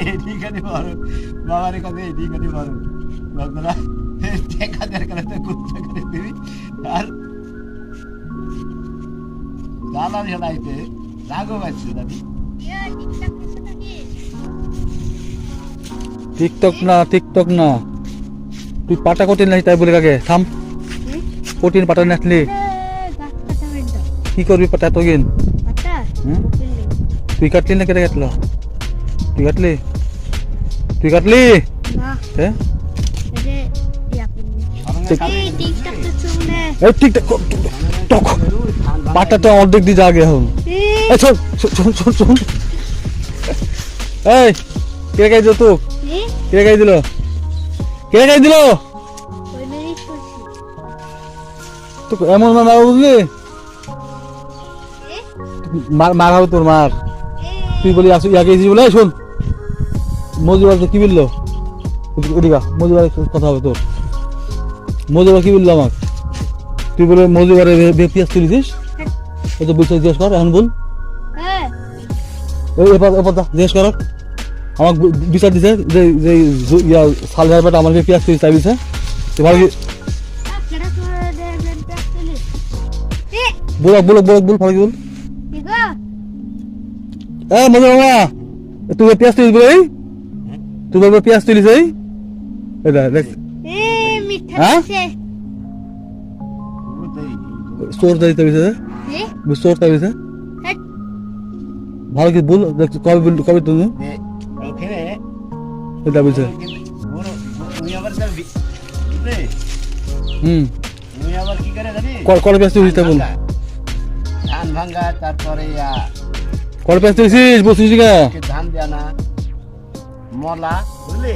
এদিকে বড় বাবার কাছে এদিকে বড় বাবা দেখা দরকার তো কুত্তা করে দিবি আর দাদা ঝালাইতে রাগও পাচ্ছে দাদি টিকটক না তুই পাটা কঠিন নাই তাই বলে কাকে থাম কঠিন পাটা নাচলি কি করবি পাটা এতদিন তুই কাটলি না কেটে কাটলো তুই কাটলি হ্যাঁ টিকটক পাটা তো অর্ধেক দিয়ে জাগে এখন শোন এই কে গাই দিল তো কে গাই দিল তো এমন মার বুঝলি মার হবে তোর মার তুই বলি আসো ইয়াকে বলে শোন মজুবার কি বললো এদিকা মজুবার কথা হবে তোর মজুবার কি বললো আমাকে তুই বলে মজুবারে পেঁয়াজ তুলিছিস এই তো বিষয় জিজ্ঞেস কর এখন বল জিজ্ঞেস কর আমাকে বিচার দিছে যে ইয়া সালভার পেটা আমার পেঁয়াজ তুলিস তাই দিছে তুই ভালো বল ভালো কি বল মজা মামা তুই পেঁয়াজ তুলিস বলে তুই বলবো পেঁয়াজ তুলিস এই দেখ হ্যাঁ স্টোর দিতে হইছে স্টোর তাই হইছে ভালো কি বল কবে তুমি ওখানে এটা বলছে তুমি আবার যাবি তুমি আবার কি করে জানি কল ব্যস্ত হইতে বল ধান ভাঙা তারপরে কল ব্যস্ত হইছিস বসছিস না ধান দেয়া না মলা বুঝলি